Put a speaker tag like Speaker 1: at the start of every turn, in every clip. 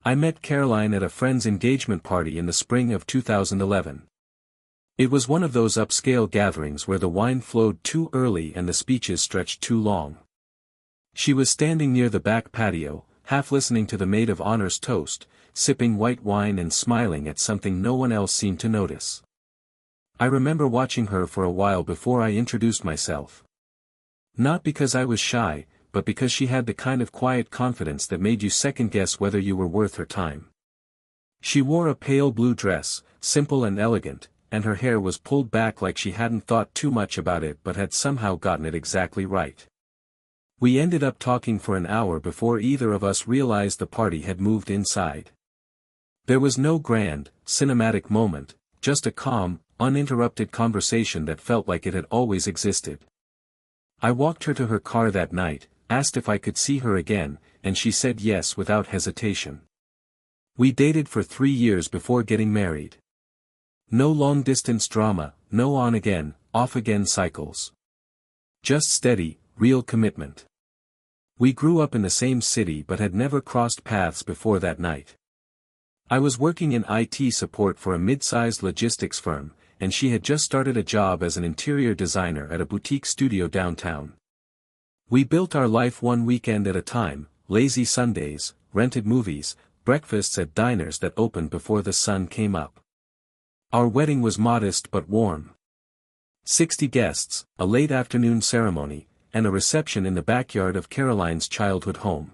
Speaker 1: I met Caroline at a friend's engagement party in the spring of 2011. It was one of those upscale gatherings where the wine flowed too early and the speeches stretched too long. She was standing near the back patio, half listening to the maid of honor's toast, sipping white wine and smiling at something no one else seemed to notice. I remember watching her for a while before I introduced myself. Not because I was shy, but because she had the kind of quiet confidence that made you second-guess whether you were worth her time. She wore a pale blue dress, simple and elegant, and her hair was pulled back like she hadn't thought too much about it but had somehow gotten it exactly right. We ended up talking for an hour before either of us realized the party had moved inside. There was no grand, cinematic moment, just a calm, uninterrupted conversation that felt like it had always existed. I walked her to her car that night, asked if I could see her again, and she said yes without hesitation. We dated for 3 years before getting married. No long-distance drama, no on-again, off-again cycles. Just steady, real commitment. We grew up in the same city but had never crossed paths before that night. I was working in IT support for a mid-sized logistics firm, and she had just started a job as an interior designer at a boutique studio downtown. We built our life one weekend at a time, lazy Sundays, rented movies, breakfasts at diners that opened before the sun came up. Our wedding was modest but warm. 60 guests, a late afternoon ceremony, and a reception in the backyard of Caroline's childhood home.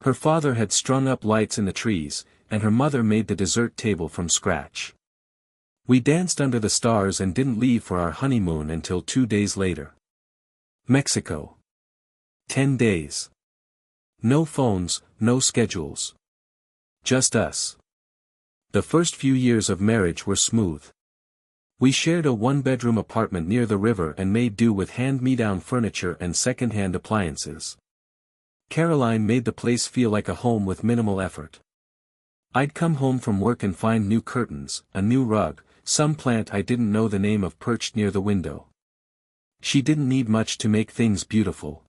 Speaker 1: Her father had strung up lights in the trees, and her mother made the dessert table from scratch. We danced under the stars and didn't leave for our honeymoon until 2 days later. Mexico. 10 days. No phones, no schedules. Just us. The first few years of marriage were smooth. We shared a one-bedroom apartment near the river and made do with hand-me-down furniture and second-hand appliances. Caroline made the place feel like a home with minimal effort. I'd come home from work and find new curtains, a new rug, some plant I didn't know the name of perched near the window. She didn't need much to make things beautiful.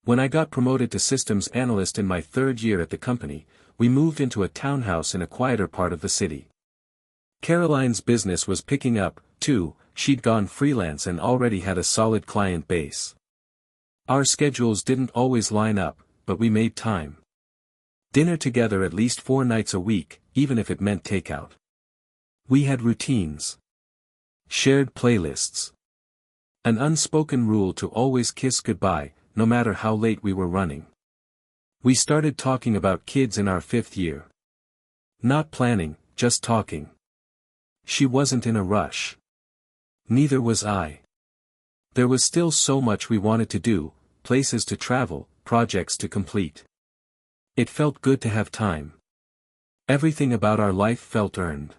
Speaker 1: When I got promoted to systems analyst in my 3rd year at the company, we moved into a townhouse in a quieter part of the city. Caroline's business was picking up, too. She'd gone freelance and already had a solid client base. Our schedules didn't always line up, but we made time. Dinner together at least 4 nights a week, even if it meant takeout. We had routines. Shared playlists. An unspoken rule to always kiss goodbye, no matter how late we were running. We started talking about kids in our 5th year. Not planning, just talking. She wasn't in a rush. Neither was I. There was still so much we wanted to do, places to travel, projects to complete. It felt good to have time. Everything about our life felt earned.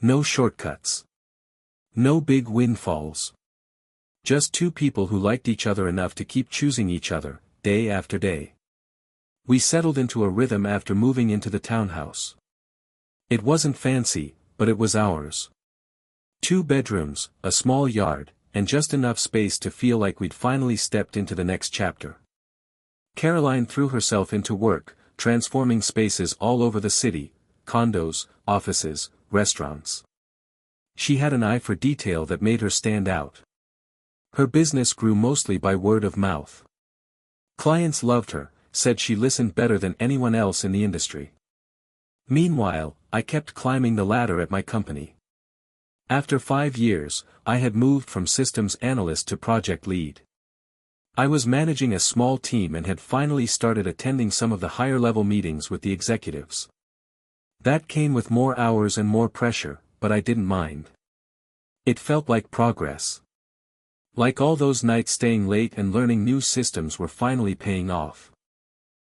Speaker 1: No shortcuts. No big windfalls. Just 2 people who liked each other enough to keep choosing each other, day after day. We settled into a rhythm after moving into the townhouse. It wasn't fancy, but it was ours. 2 bedrooms, a small yard, and just enough space to feel like we'd finally stepped into the next chapter. Caroline threw herself into work, transforming spaces all over the city, condos, offices, restaurants. She had an eye for detail that made her stand out. Her business grew mostly by word of mouth. Clients loved her, said she listened better than anyone else in the industry. Meanwhile, I kept climbing the ladder at my company. After 5 years, I had moved from systems analyst to project lead. I was managing a small team and had finally started attending some of the higher-level meetings with the executives. That came with more hours and more pressure, but I didn't mind. It felt like progress. Like all those nights staying late and learning new systems were finally paying off.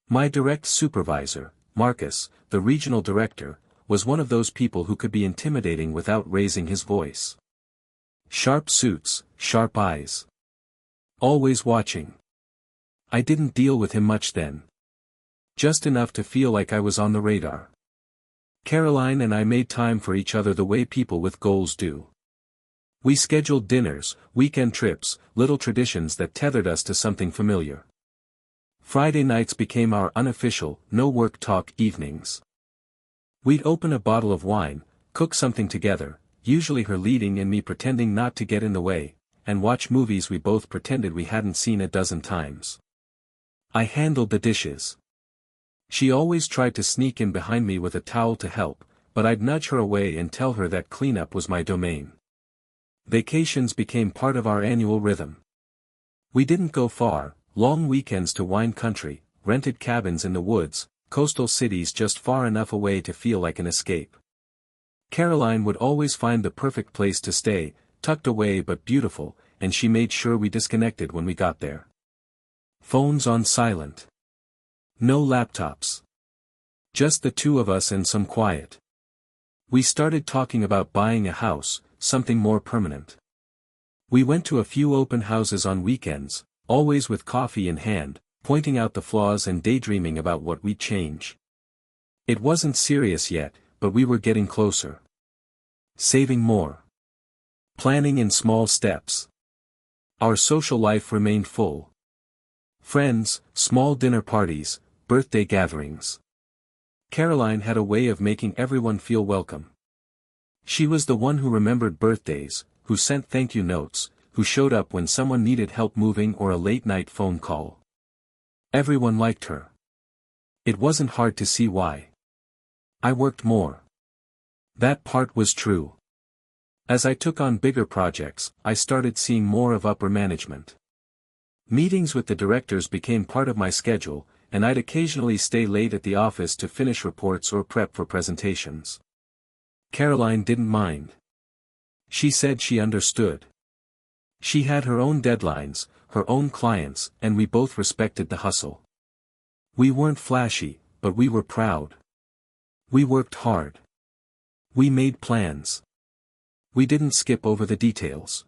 Speaker 1: My direct supervisor, Marcus, the regional director, was one of those people who could be intimidating without raising his voice. Sharp suits, sharp eyes. Always watching. I didn't deal with him much then. Just enough to feel like I was on the radar. Caroline and I made time for each other the way people with goals do. We scheduled dinners, weekend trips, little traditions that tethered us to something familiar. Friday nights became our unofficial, no-work talk evenings. We'd open a bottle of wine, cook something together, usually her leading and me pretending not to get in the way, and watch movies we both pretended we hadn't seen a dozen times. I handled the dishes. She always tried to sneak in behind me with a towel to help, but I'd nudge her away and tell her that cleanup was my domain. Vacations became part of our annual rhythm. We didn't go far, long weekends to wine country, rented cabins in the woods, coastal cities just far enough away to feel like an escape. Caroline would always find the perfect place to stay, tucked away but beautiful, and she made sure we disconnected when we got there. Phones on silent. No laptops. Just the two of us and some quiet. We started talking about buying a house, something more permanent. We went to a few open houses on weekends, always with coffee in hand, pointing out the flaws and daydreaming about what we'd change. It wasn't serious yet, but we were getting closer. Saving more. Planning in small steps. Our social life remained full. Friends, small dinner parties, birthday gatherings. Caroline had a way of making everyone feel welcome. She was the one who remembered birthdays, who sent thank you notes, who showed up when someone needed help moving or a late-night phone call. Everyone liked her. It wasn't hard to see why. I worked more. That part was true. As I took on bigger projects, I started seeing more of upper management. Meetings with the directors became part of my schedule, and I'd occasionally stay late at the office to finish reports or prep for presentations. Caroline didn't mind. She said she understood. She had her own deadlines, her own clients, and we both respected the hustle. We weren't flashy, but we were proud. We worked hard. We made plans. We didn't skip over the details.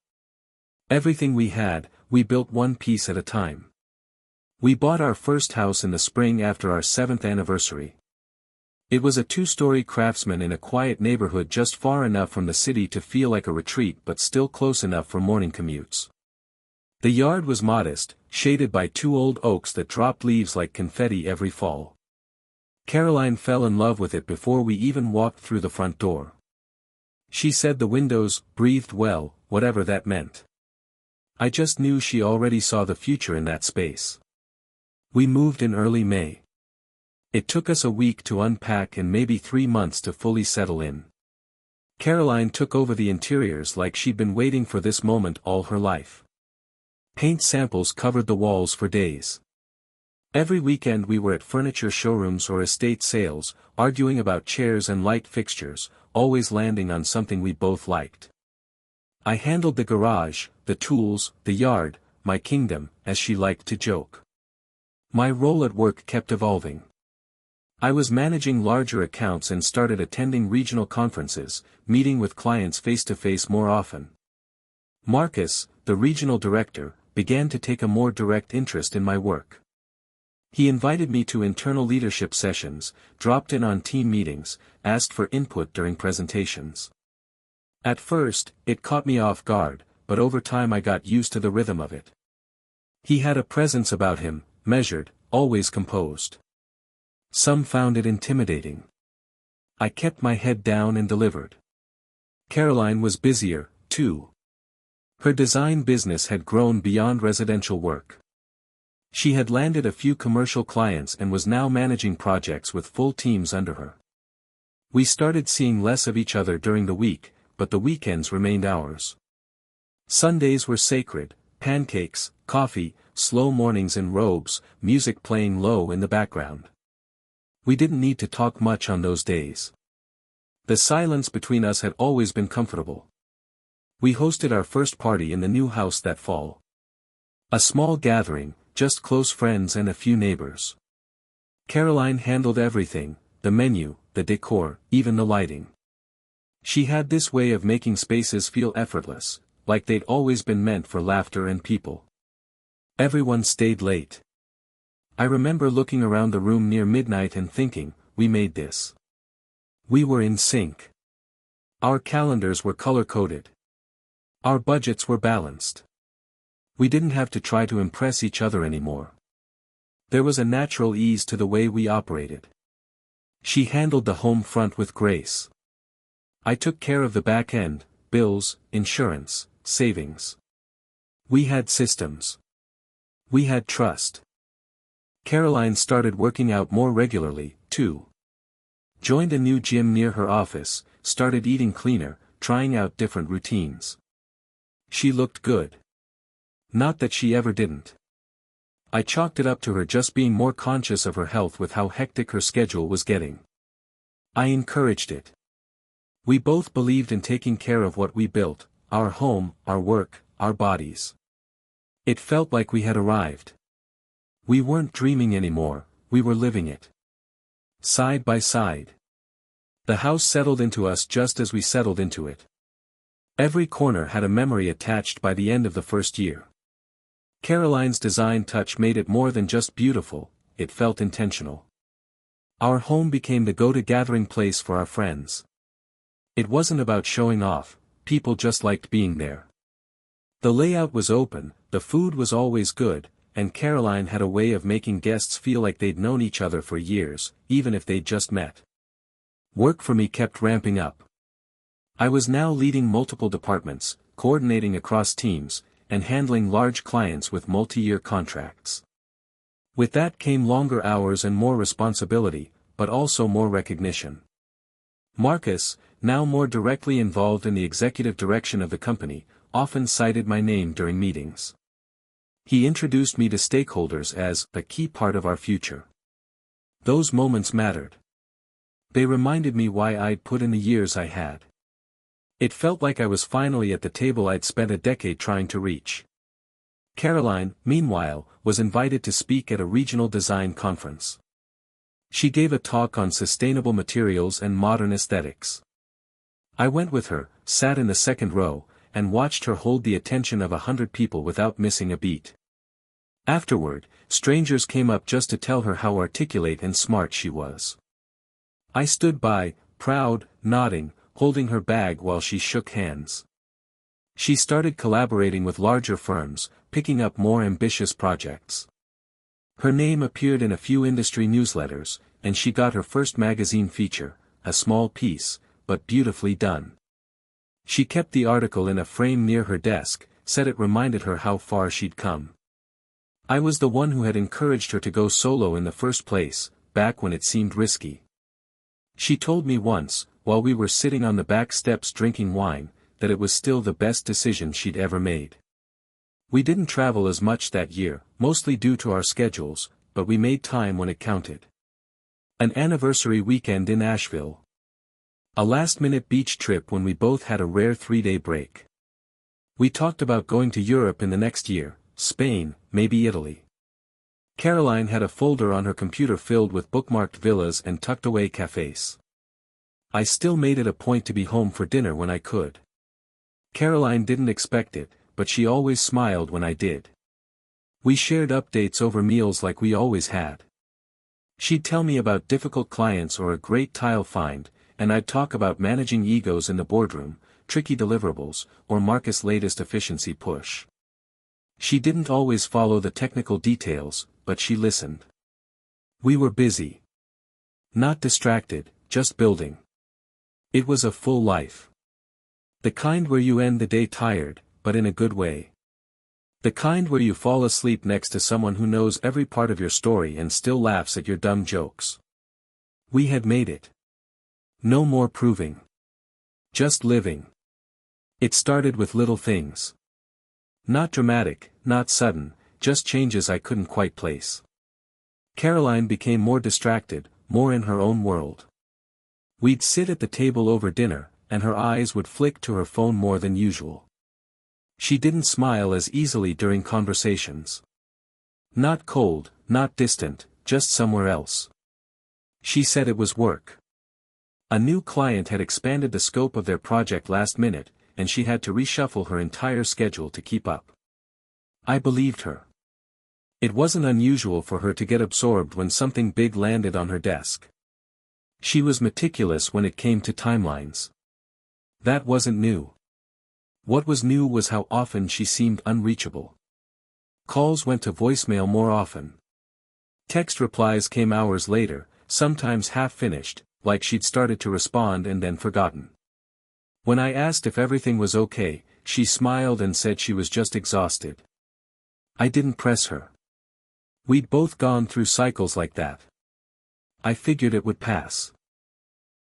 Speaker 1: Everything we had, we built one piece at a time. We bought our first house in the spring after our 7th anniversary. It was a 2-story craftsman in a quiet neighborhood just far enough from the city to feel like a retreat but still close enough for morning commutes. The yard was modest, shaded by 2 old oaks that dropped leaves like confetti every fall. Caroline fell in love with it before we even walked through the front door. She said the windows breathed well, whatever that meant. I just knew she already saw the future in that space. We moved in early May. It took us a week to unpack and maybe 3 months to fully settle in. Caroline took over the interiors like she'd been waiting for this moment all her life. Paint samples covered the walls for days. Every weekend we were at furniture showrooms or estate sales, arguing about chairs and light fixtures, always landing on something we both liked. I handled the garage, the tools, the yard, my kingdom, as she liked to joke. My role at work kept evolving. I was managing larger accounts and started attending regional conferences, meeting with clients face-to-face more often. Marcus, the regional director, began to take a more direct interest in my work. He invited me to internal leadership sessions, dropped in on team meetings, asked for input during presentations. At first, it caught me off guard, but over time I got used to the rhythm of it. He had a presence about him, measured, always composed. Some found it intimidating. I kept my head down and delivered. Caroline was busier, too. Her design business had grown beyond residential work. She had landed a few commercial clients and was now managing projects with full teams under her. We started seeing less of each other during the week, but the weekends remained ours. Sundays were sacred, pancakes, coffee, slow mornings in robes, music playing low in the background. We didn't need to talk much on those days. The silence between us had always been comfortable. We hosted our first party in the new house that fall. A small gathering, just close friends and a few neighbors. Caroline handled everything, the menu, the decor, even the lighting. She had this way of making spaces feel effortless, like they'd always been meant for laughter and people. Everyone stayed late. I remember looking around the room near midnight and thinking, we made this. We were in sync. Our calendars were color-coded. Our budgets were balanced. We didn't have to try to impress each other anymore. There was a natural ease to the way we operated. She handled the home front with grace. I took care of the back end, bills, insurance, savings. We had systems. We had trust. Caroline started working out more regularly, too. Joined a new gym near her office, started eating cleaner, trying out different routines. She looked good. Not that she ever didn't. I chalked it up to her just being more conscious of her health with how hectic her schedule was getting. I encouraged it. We both believed in taking care of what we built, our home, our work, our bodies. It felt like we had arrived. We weren't dreaming anymore, we were living it. Side by side. The house settled into us just as we settled into it. Every corner had a memory attached by the end of the first year. Caroline's design touch made it more than just beautiful, it felt intentional. Our home became the go-to gathering place for our friends. It wasn't about showing off, people just liked being there. The layout was open, the food was always good, and Caroline had a way of making guests feel like they'd known each other for years, even if they'd just met. Work for me kept ramping up. I was now leading multiple departments, coordinating across teams, and handling large clients with multi-year contracts. With that came longer hours and more responsibility, but also more recognition. Marcus, now more directly involved in the executive direction of the company, often cited my name during meetings. He introduced me to stakeholders as a key part of our future. Those moments mattered. They reminded me why I'd put in the years I had. It felt like I was finally at the table I'd spent a decade trying to reach. Caroline, meanwhile, was invited to speak at a regional design conference. She gave a talk on sustainable materials and modern aesthetics. I went with her, sat in the second row, and watched her hold the attention of 100 people without missing a beat. Afterward, strangers came up just to tell her how articulate and smart she was. I stood by, proud, nodding, holding her bag while she shook hands. She started collaborating with larger firms, picking up more ambitious projects. Her name appeared in a few industry newsletters, and she got her first magazine feature, a small piece, but beautifully done. She kept the article in a frame near her desk, said it reminded her how far she'd come. I was the one who had encouraged her to go solo in the first place, back when it seemed risky. She told me once, while we were sitting on the back steps drinking wine, that it was still the best decision she'd ever made. We didn't travel as much that year, mostly due to our schedules, but we made time when it counted. An anniversary weekend in Asheville. A last-minute beach trip when we both had a rare 3-day break. We talked about going to Europe in the next year, Spain, maybe Italy. Caroline had a folder on her computer filled with bookmarked villas and tucked-away cafes. I still made it a point to be home for dinner when I could. Caroline didn't expect it, but she always smiled when I did. We shared updates over meals like we always had. She'd tell me about difficult clients or a great tile find, and I'd talk about managing egos in the boardroom, tricky deliverables, or Marcus' latest efficiency push. She didn't always follow the technical details, but she listened. We were busy. Not distracted, just building. It was a full life. The kind where you end the day tired, but in a good way. The kind where you fall asleep next to someone who knows every part of your story and still laughs at your dumb jokes. We had made it. No more proving. Just living. It started with little things. Not dramatic, not sudden, just changes I couldn't quite place. Caroline became more distracted, more in her own world. We'd sit at the table over dinner, and her eyes would flick to her phone more than usual. She didn't smile as easily during conversations. Not cold, not distant, just somewhere else. She said it was work. A new client had expanded the scope of their project last minute, and she had to reshuffle her entire schedule to keep up. I believed her. It wasn't unusual for her to get absorbed when something big landed on her desk. She was meticulous when it came to timelines. That wasn't new. What was new was how often she seemed unreachable. Calls went to voicemail more often. Text replies came hours later, sometimes half-finished, like she'd started to respond and then forgotten. When I asked if everything was okay, she smiled and said she was just exhausted. I didn't press her. We'd both gone through cycles like that. I figured it would pass.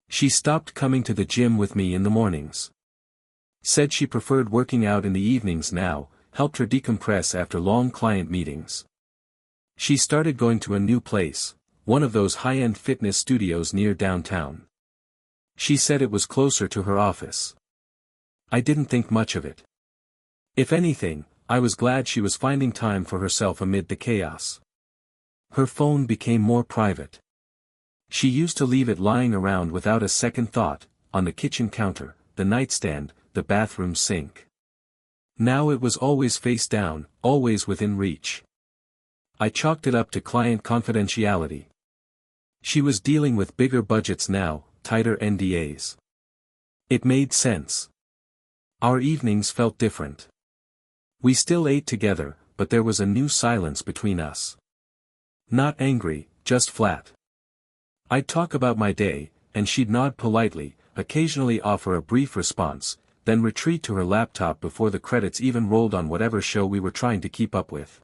Speaker 1: She stopped coming to the gym with me in the mornings. Said she preferred working out in the evenings now, helped her decompress after long client meetings. She started going to a new place, one of those high-end fitness studios near downtown. She said it was closer to her office. I didn't think much of it. If anything, I was glad she was finding time for herself amid the chaos. Her phone became more private. She used to leave it lying around without a second thought, on the kitchen counter, the nightstand, the bathroom sink. Now it was always face down, always within reach. I chalked it up to client confidentiality. She was dealing with bigger budgets now, tighter NDAs. It made sense. Our evenings felt different. We still ate together, but there was a new silence between us. Not angry, just flat. I'd talk about my day, and she'd nod politely, occasionally offer a brief response, then retreat to her laptop before the credits even rolled on whatever show we were trying to keep up with.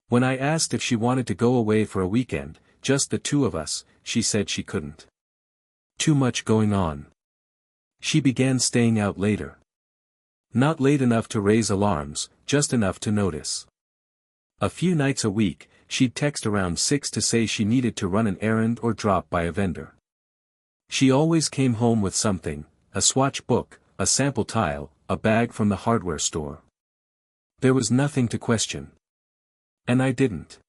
Speaker 1: When I asked if she wanted to go away for a weekend, just the two of us, she said she couldn't. Too much going on. She began staying out later. Not late enough to raise alarms, just enough to notice. A few nights a week, she'd text around 6 to say she needed to run an errand or drop by a vendor. She always came home with something, a swatch book, a sample tile, a bag from the hardware store. There was nothing to question. And I didn't.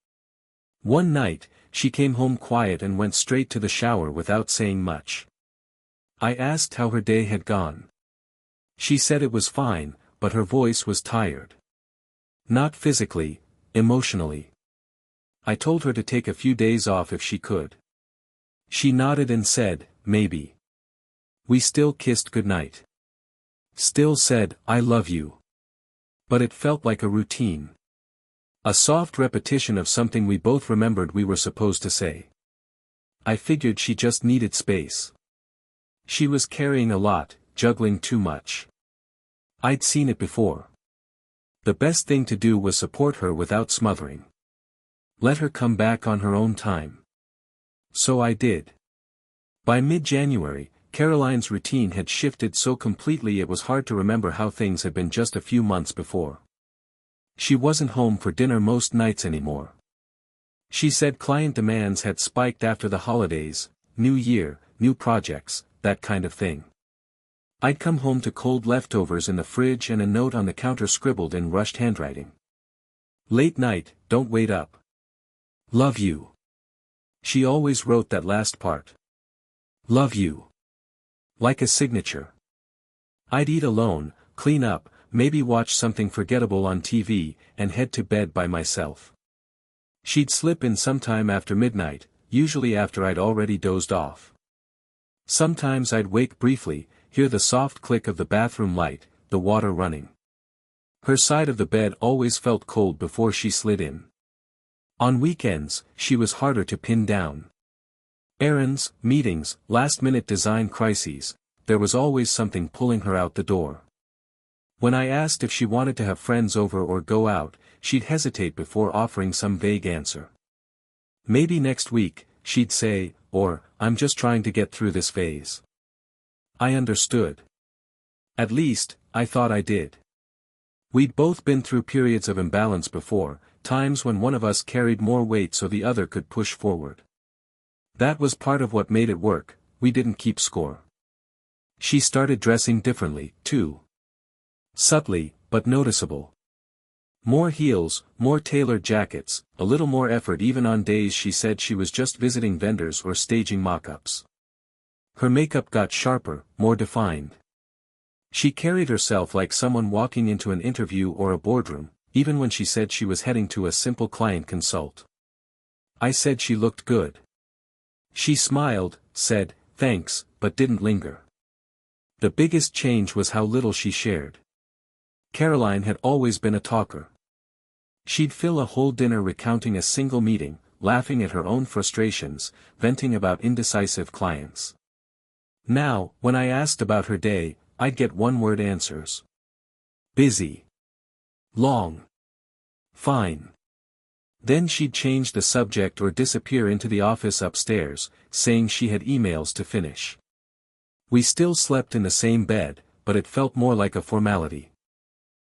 Speaker 1: One night, she came home quiet and went straight to the shower without saying much. I asked how her day had gone. She said it was fine, but her voice was tired. Not physically, emotionally. I told her to take a few days off if she could. She nodded and said, maybe. We still kissed goodnight. Still said, I love you. But it felt like a routine. A soft repetition of something we both remembered we were supposed to say. I figured she just needed space. She was carrying a lot, juggling too much. I'd seen it before. The best thing to do was support her without smothering. Let her come back on her own time. So I did. By mid-January, Caroline's routine had shifted so completely it was hard to remember how things had been just a few months before. She wasn't home for dinner most nights anymore. She said client demands had spiked after the holidays, New Year, new projects, that kind of thing. I'd come home to cold leftovers in the fridge and a note on the counter scribbled in rushed handwriting. Late night, don't wait up. Love you. She always wrote that last part. Love you. Like a signature. I'd eat alone, clean up, maybe watch something forgettable on TV, and head to bed by myself. She'd slip in sometime after midnight, usually after I'd already dozed off. Sometimes I'd wake briefly, hear the soft click of the bathroom light, the water running. Her side of the bed always felt cold before she slid in. On weekends, she was harder to pin down. Errands, meetings, last-minute design crises, there was always something pulling her out the door. When I asked if she wanted to have friends over or go out, she'd hesitate before offering some vague answer. Maybe next week, she'd say, or, I'm just trying to get through this phase. I understood. At least, I thought I did. We'd both been through periods of imbalance before, times when one of us carried more weight so the other could push forward. That was part of what made it work, we didn't keep score. She started dressing differently, too. Subtly, but noticeable. More heels, more tailored jackets, a little more effort even on days she said she was just visiting vendors or staging mock-ups. Her makeup got sharper, more defined. She carried herself like someone walking into an interview or a boardroom, even when she said she was heading to a simple client consult. I said she looked good. She smiled, said, thanks, but didn't linger. The biggest change was how little she shared. Caroline had always been a talker. She'd fill a whole dinner recounting a single meeting, laughing at her own frustrations, venting about indecisive clients. Now, when I asked about her day, I'd get one-word answers. Busy. Long. Fine. Then she'd change the subject or disappear into the office upstairs, saying she had emails to finish. We still slept in the same bed, but it felt more like a formality.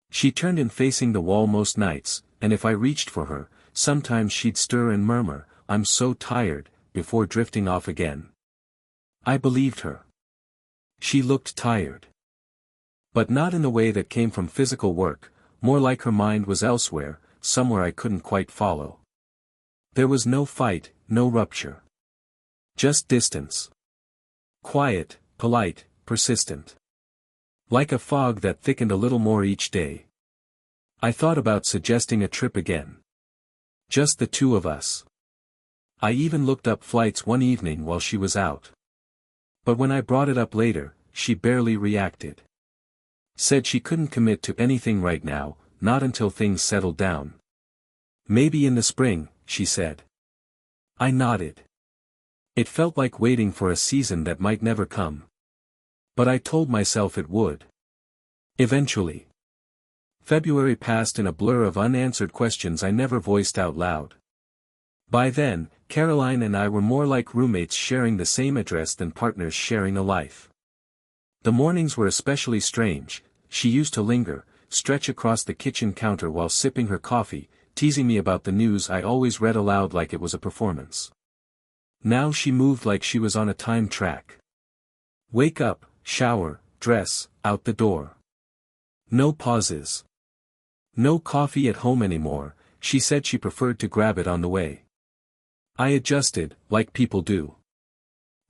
Speaker 1: She turned in facing the wall most nights, and if I reached for her, sometimes she'd stir and murmur, "I'm so tired," before drifting off again. I believed her. She looked tired. But not in the way that came from physical work, more like her mind was elsewhere, somewhere I couldn't quite follow. There was no fight, no rupture. Just distance. Quiet, polite, persistent. Like a fog that thickened a little more each day. I thought about suggesting a trip again. Just the two of us. I even looked up flights one evening while she was out. But when I brought it up later, she barely reacted. Said she couldn't commit to anything right now, not until things settled down. Maybe in the spring, she said. I nodded. It felt like waiting for a season that might never come. But I told myself it would. Eventually. February passed in a blur of unanswered questions I never voiced out loud. By then, Caroline and I were more like roommates sharing the same address than partners sharing a life. The mornings were especially strange. She used to linger, stretch across the kitchen counter while sipping her coffee, teasing me about the news I always read aloud like it was a performance. Now she moved like she was on a time track. Wake up, shower, dress, out the door. No pauses. No coffee at home anymore, she said she preferred to grab it on the way. I adjusted, like people do.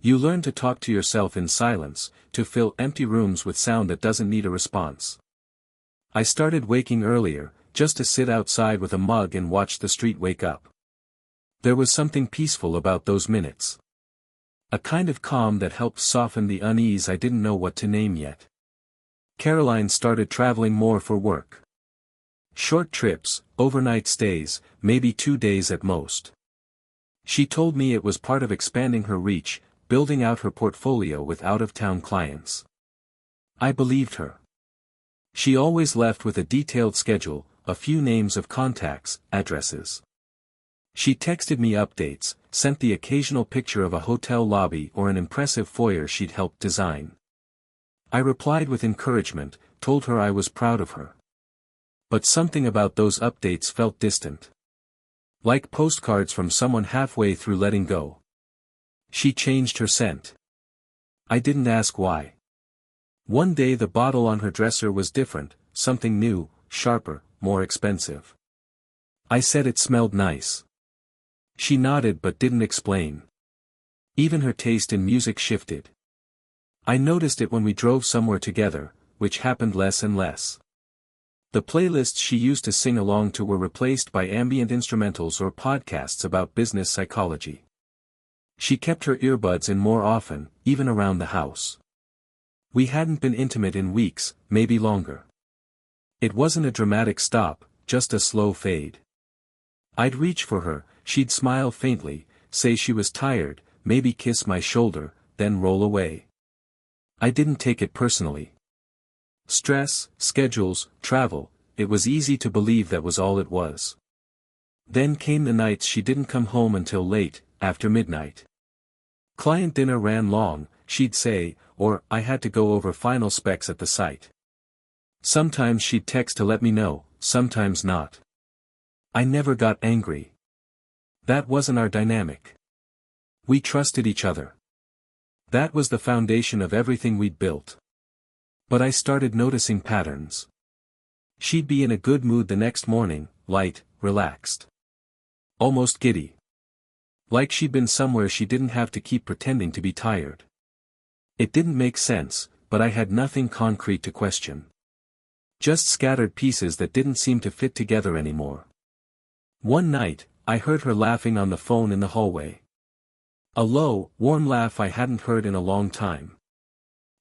Speaker 1: You learn to talk to yourself in silence, to fill empty rooms with sound that doesn't need a response. I started waking earlier, just to sit outside with a mug and watch the street wake up. There was something peaceful about those minutes. A kind of calm that helped soften the unease I didn't know what to name yet. Caroline started traveling more for work. Short trips, overnight stays, maybe 2 days at most. She told me it was part of expanding her reach, building out her portfolio with out-of-town clients. I believed her. She always left with a detailed schedule, a few names of contacts, addresses. She texted me updates, sent the occasional picture of a hotel lobby or an impressive foyer she'd helped design. I replied with encouragement, told her I was proud of her. But something about those updates felt distant. Like postcards from someone halfway through letting go. She changed her scent. I didn't ask why. One day the bottle on her dresser was different, something new, sharper, more expensive. I said it smelled nice. She nodded but didn't explain. Even her taste in music shifted. I noticed it when we drove somewhere together, which happened less and less. The playlists she used to sing along to were replaced by ambient instrumentals or podcasts about business psychology. She kept her earbuds in more often, even around the house. We hadn't been intimate in weeks, maybe longer. It wasn't a dramatic stop, just a slow fade. I'd reach for her, she'd smile faintly, say she was tired, maybe kiss my shoulder, then roll away. I didn't take it personally. Stress, schedules, travel, it was easy to believe that was all it was. Then came the nights she didn't come home until late, after midnight. Client dinner ran long, she'd say, or I had to go over final specs at the site. Sometimes she'd text to let me know, sometimes not. I never got angry. That wasn't our dynamic. We trusted each other. That was the foundation of everything we'd built. But I started noticing patterns. She'd be in a good mood the next morning, light, relaxed. Almost giddy. Like she'd been somewhere she didn't have to keep pretending to be tired. It didn't make sense, but I had nothing concrete to question. Just scattered pieces that didn't seem to fit together anymore. One night, I heard her laughing on the phone in the hallway. A low, warm laugh I hadn't heard in a long time.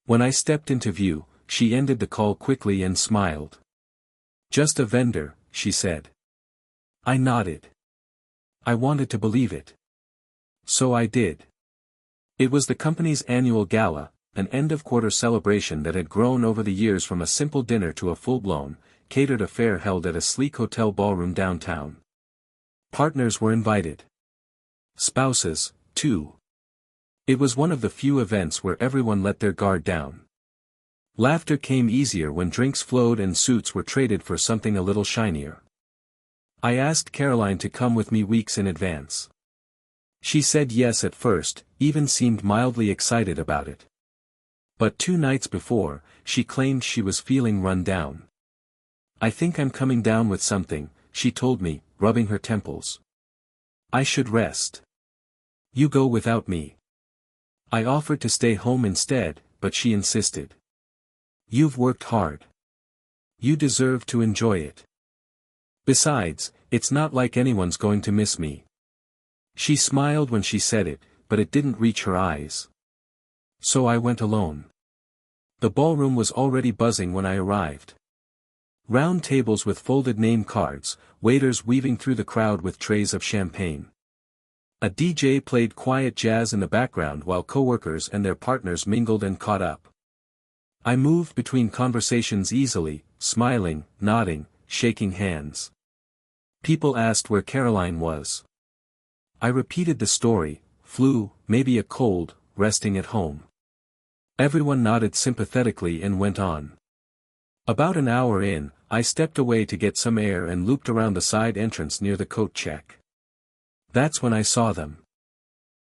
Speaker 1: When I stepped into view, she ended the call quickly and smiled. Just a vendor, she said. I nodded. I wanted to believe it. So I did. It was the company's annual gala, an end-of-quarter celebration that had grown over the years from a simple dinner to a full-blown, catered affair held at a sleek hotel ballroom downtown. Partners were invited. Spouses, too. It was one of the few events where everyone let their guard down. Laughter came easier when drinks flowed and suits were traded for something a little shinier. I asked Caroline to come with me weeks in advance. She said yes at first, even seemed mildly excited about it. But 2 nights before, she claimed she was feeling run down. I think I'm coming down with something, she told me, rubbing her temples. I should rest. You go without me. I offered to stay home instead, but she insisted. You've worked hard. You deserve to enjoy it. Besides, it's not like anyone's going to miss me. She smiled when she said it, but it didn't reach her eyes. So I went alone. The ballroom was already buzzing when I arrived. Round tables with folded name cards, waiters weaving through the crowd with trays of champagne. A DJ played quiet jazz in the background while coworkers and their partners mingled and caught up. I moved between conversations easily, smiling, nodding, shaking hands. People asked where Caroline was. I repeated the story, flu, maybe a cold, resting at home. Everyone nodded sympathetically and went on. About an hour in, I stepped away to get some air and looped around the side entrance near the coat check. That's when I saw them.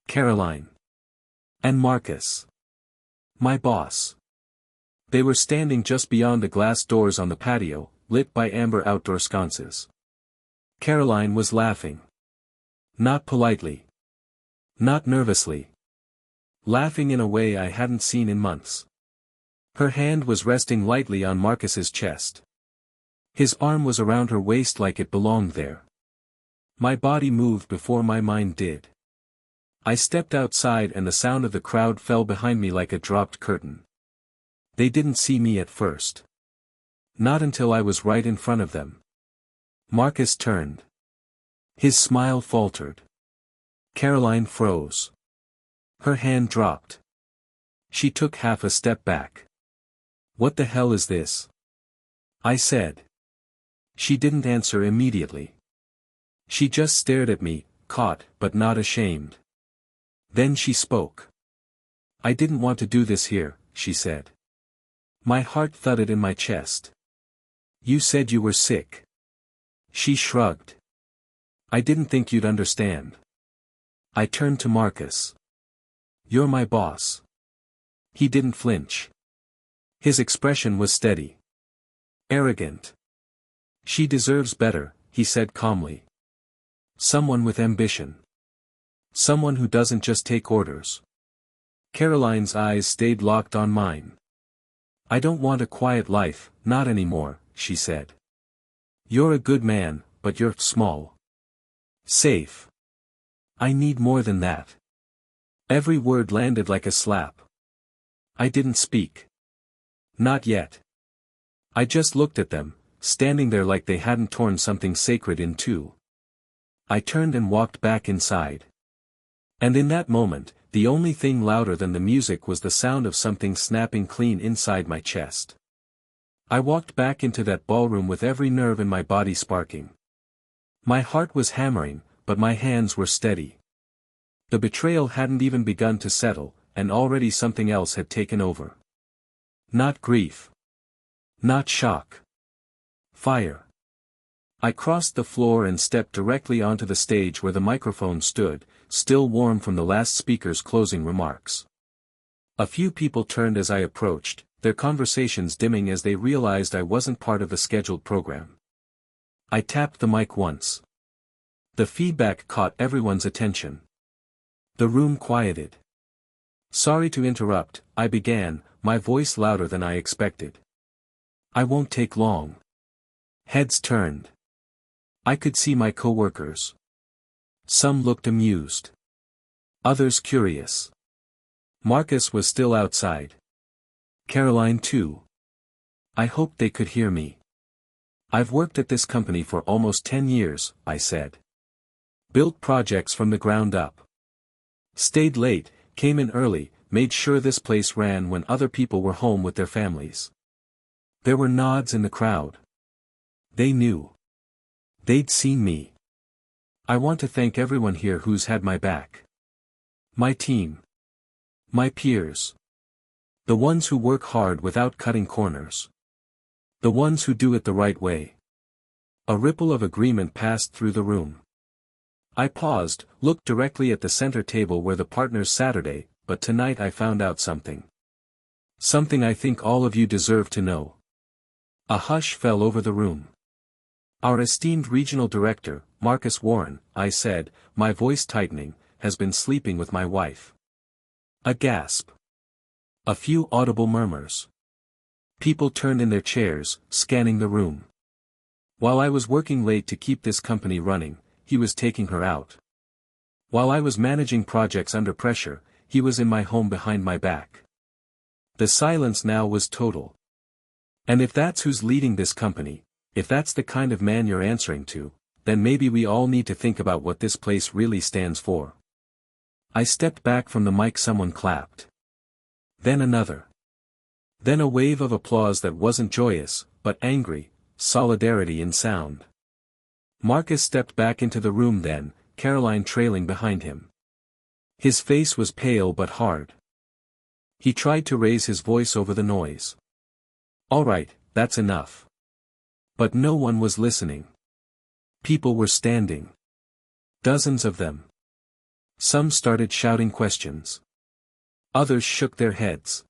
Speaker 1: Caroline. And Marcus. My boss. They were standing just beyond the glass doors on the patio, lit by amber outdoor sconces. Caroline was laughing. Not politely. Not nervously. Laughing in a way I hadn't seen in months. Her hand was resting lightly on Marcus's chest. His arm was around her waist like it belonged there. My body moved before my mind did. I stepped outside and the sound of the crowd fell behind me like a dropped curtain. They didn't see me at first. Not until I was right in front of them. Marcus turned. His smile faltered. Caroline froze. Her hand dropped. She took half a step back. What the hell is this? I said. She didn't answer immediately. She just stared at me, caught but not ashamed. Then she spoke. I didn't want to do this here, she said. My heart thudded in my chest. You said you were sick. She shrugged. I didn't think you'd understand. I turned to Marcus. You're my boss. He didn't flinch. His expression was steady. Arrogant. She deserves better, he said calmly. Someone with ambition. Someone who doesn't just take orders. Caroline's eyes stayed locked on mine. I don't want a quiet life, not anymore, she said. You're a good man, but you're small. Safe. I need more than that. Every word landed like a slap. I didn't speak. Not yet. I just looked at them, standing there like they hadn't torn something sacred in two. I turned and walked back inside. And in that moment, the only thing louder than the music was the sound of something snapping clean inside my chest. I walked back into that ballroom with every nerve in my body sparking. My heart was hammering, but my hands were steady. The betrayal hadn't even begun to settle, and already something else had taken over. Not grief. Not shock. Fire. I crossed the floor and stepped directly onto the stage where the microphone stood, still warm from the last speaker's closing remarks. A few people turned as I approached, their conversations dimming as they realized I wasn't part of the scheduled program. I tapped the mic once. The feedback caught everyone's attention. The room quieted. Sorry to interrupt, I began, my voice louder than I expected. I won't take long. Heads turned. I could see my coworkers. Some looked amused. Others curious. Marcus was still outside. Caroline too. I hoped they could hear me. I've worked at this company for almost 10 years, I said. Built projects from the ground up. Stayed late, came in early, made sure this place ran when other people were home with their families. There were nods in the crowd. They knew. They'd seen me. I want to thank everyone here who's had my back. My team. My peers. The ones who work hard without cutting corners. The ones who do it the right way. A ripple of agreement passed through the room. I paused, looked directly at the center table where the partners Saturday, but tonight I found out something. Something I think all of you deserve to know. A hush fell over the room. Our esteemed regional director, Marcus Warren, I said, my voice tightening, has been sleeping with my wife. A gasp. A few audible murmurs. People turned in their chairs, scanning the room. While I was working late to keep this company running, he was taking her out. While I was managing projects under pressure, he was in my home behind my back. The silence now was total. And if that's who's leading this company, if that's the kind of man you're answering to, then maybe we all need to think about what this place really stands for. I stepped back from the mic. Someone clapped. Then another. Then a wave of applause that wasn't joyous, but angry, solidarity in sound. Marcus stepped back into the room then, Caroline trailing behind him. His face was pale but hard. He tried to raise his voice over the noise. All right, that's enough. But no one was listening. People were standing. Dozens of them. Some started shouting questions. Others shook their heads.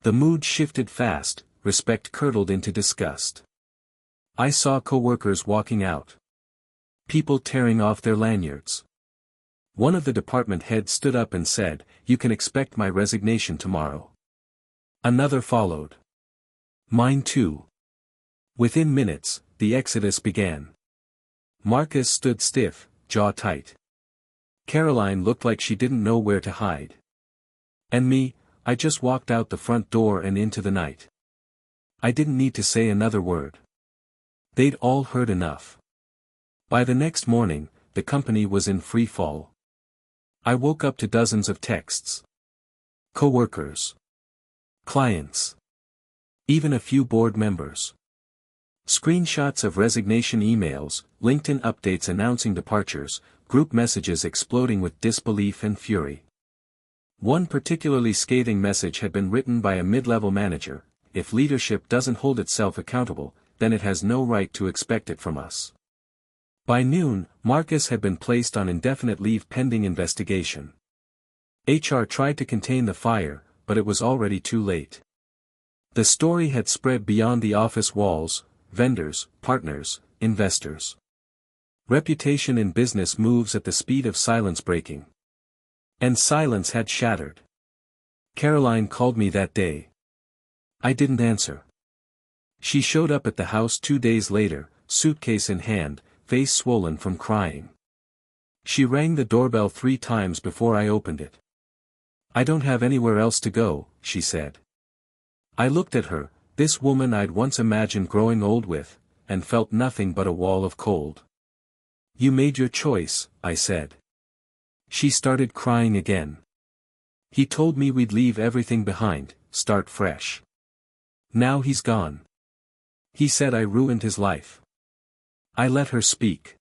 Speaker 1: The mood shifted fast, respect curdled into disgust. I saw coworkers walking out. People tearing off their lanyards. One of the department heads stood up and said, "You can expect my resignation tomorrow." Another followed. Mine too. Within minutes, the exodus began. Marcus stood stiff, jaw tight. Caroline looked like she didn't know where to hide. And me, I just walked out the front door and into the night. I didn't need to say another word. They'd all heard enough. By the next morning, the company was in free fall. I woke up to dozens of texts. Coworkers. Clients. Even a few board members. Screenshots of resignation emails, LinkedIn updates announcing departures, group messages exploding with disbelief and fury. One particularly scathing message had been written by a mid-level manager: "If leadership doesn't hold itself accountable, then it has no right to expect it from us." By noon, Marcus had been placed on indefinite leave pending investigation. HR tried to contain the fire, but it was already too late. The story had spread beyond the office walls: vendors, partners, investors. Reputation in business moves at the speed of silence breaking. And silence had shattered. Caroline called me that day. I didn't answer. She showed up at the house 2 days later, suitcase in hand, face swollen from crying. She rang the doorbell 3 times before I opened it. "I don't have anywhere else to go," she said. I looked at her, this woman I'd once imagined growing old with, and felt nothing but a wall of cold. "You made your choice," I said. She started crying again. "He told me we'd leave everything behind, start fresh. Now he's gone. He said I ruined his life." I let her speak.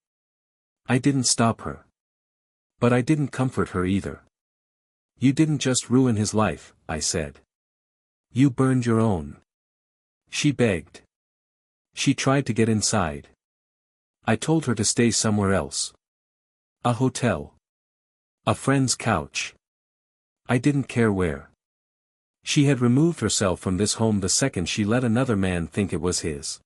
Speaker 1: I didn't stop her. But I didn't comfort her either. "You didn't just ruin his life," I said. "You burned your own." She begged. She tried to get inside. I told her to stay somewhere else. A hotel. A friend's couch. I didn't care where. She had removed herself from this home the second she let another man think it was his.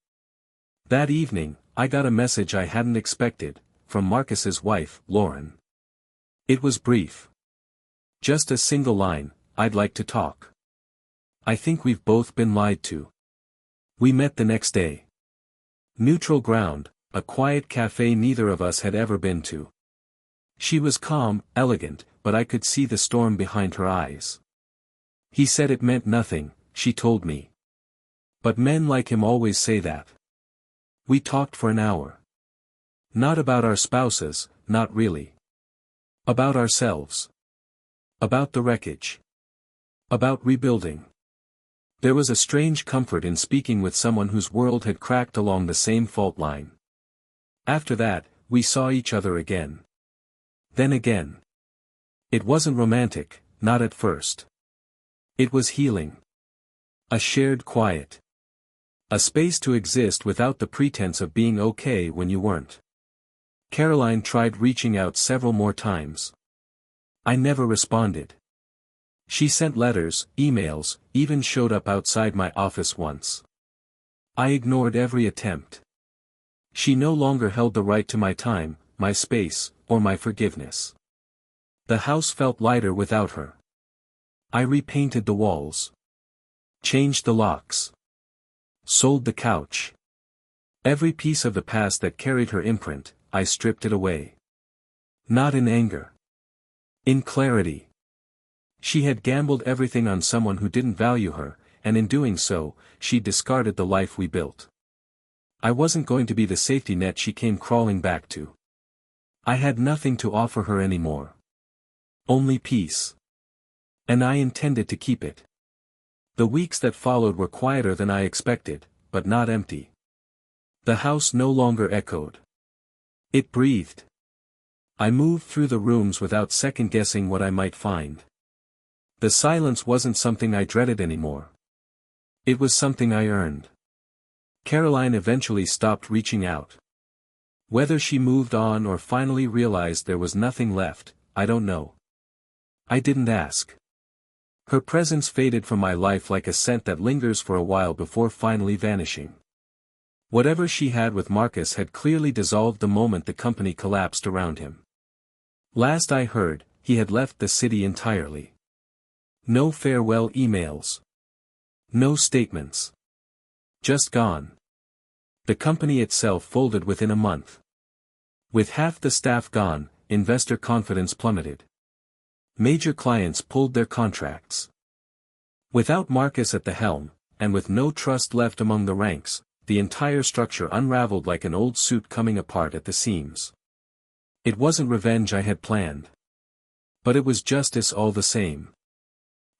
Speaker 1: That evening, I got a message I hadn't expected, from Marcus's wife, Lauren. It was brief. Just a single line: "I'd like to talk. I think we've both been lied to." We met the next day. Neutral ground, a quiet cafe neither of us had ever been to. She was calm, elegant, but I could see the storm behind her eyes. "He said it meant nothing," she told me. "But men like him always say that." We talked for an hour. Not about our spouses, not really. About ourselves. About the wreckage. About rebuilding. There was a strange comfort in speaking with someone whose world had cracked along the same fault line. After that, we saw each other again. Then again. It wasn't romantic, not at first. It was healing. A shared quiet. A space to exist without the pretense of being okay when you weren't. Caroline tried reaching out several more times. I never responded. She sent letters, emails, even showed up outside my office once. I ignored every attempt. She no longer held the right to my time, my space, or my forgiveness. The house felt lighter without her. I repainted the walls. Changed the locks. Sold the couch. Every piece of the past that carried her imprint, I stripped it away. Not in anger. In clarity. She had gambled everything on someone who didn't value her, and in doing so, she discarded the life we built. I wasn't going to be the safety net she came crawling back to. I had nothing to offer her anymore. Only peace. And I intended to keep it. The weeks that followed were quieter than I expected, but not empty. The house no longer echoed. It breathed. I moved through the rooms without second-guessing what I might find. The silence wasn't something I dreaded anymore. It was something I earned. Caroline eventually stopped reaching out. Whether she moved on or finally realized there was nothing left, I don't know. I didn't ask. Her presence faded from my life like a scent that lingers for a while before finally vanishing. Whatever she had with Marcus had clearly dissolved the moment the company collapsed around him. Last I heard, he had left the city entirely. No farewell emails. No statements. Just gone. The company itself folded within a month. With half the staff gone, investor confidence plummeted. Major clients pulled their contracts. Without Marcus at the helm, and with no trust left among the ranks, the entire structure unraveled like an old suit coming apart at the seams. It wasn't revenge I had planned. But it was justice all the same.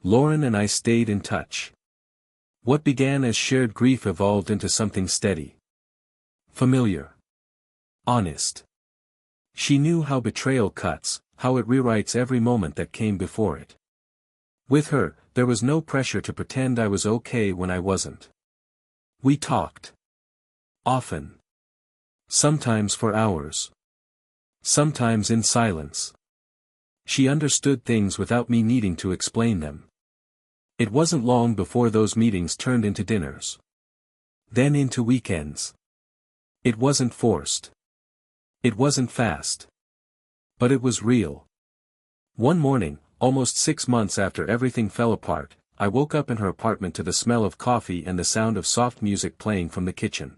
Speaker 1: Lauren and I stayed in touch. What began as shared grief evolved into something steady. Familiar. Honest. She knew how betrayal cuts, how it rewrites every moment that came before it. With her, there was no pressure to pretend I was okay when I wasn't. We talked. Often. Sometimes for hours. Sometimes in silence. She understood things without me needing to explain them. It wasn't long before those meetings turned into dinners. Then into weekends. It wasn't forced. It wasn't fast. But it was real. One morning, almost 6 months after everything fell apart, I woke up in her apartment to the smell of coffee and the sound of soft music playing from the kitchen.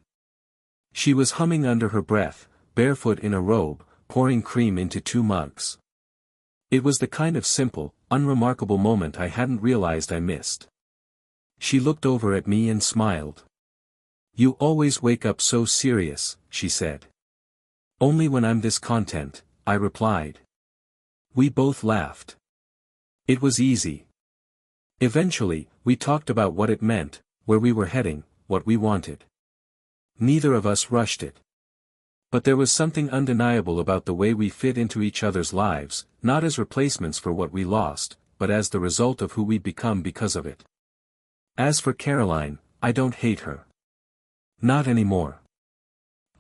Speaker 1: She was humming under her breath, barefoot in a robe, pouring cream into 2 mugs. It was the kind of simple, unremarkable moment I hadn't realized I missed. She looked over at me and smiled. "You always wake up so serious," she said. "Only when I'm this content," I replied. We both laughed. It was easy. Eventually, we talked about what it meant, where we were heading, what we wanted. Neither of us rushed it. But there was something undeniable about the way we fit into each other's lives, not as replacements for what we lost, but as the result of who we'd become because of it. As for Caroline, I don't hate her. Not anymore.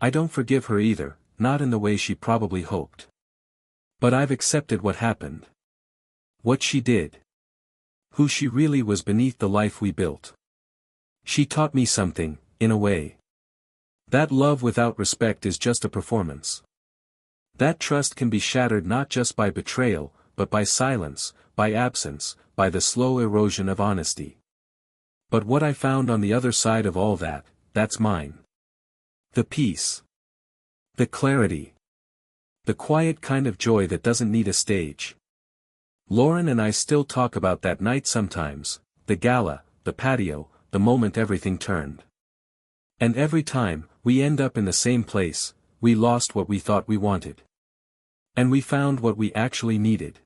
Speaker 1: I don't forgive her either, not in the way she probably hoped. But I've accepted what happened. What she did. Who she really was beneath the life we built. She taught me something, in a way. That love without respect is just a performance. That trust can be shattered not just by betrayal, but by silence, by absence, by the slow erosion of honesty. But what I found on the other side of all that, that's mine. The peace. The clarity. The quiet kind of joy that doesn't need a stage. Lauren and I still talk about that night sometimes, the gala, the patio, the moment everything turned. And every time, we end up in the same place, we lost what we thought we wanted. And we found what we actually needed.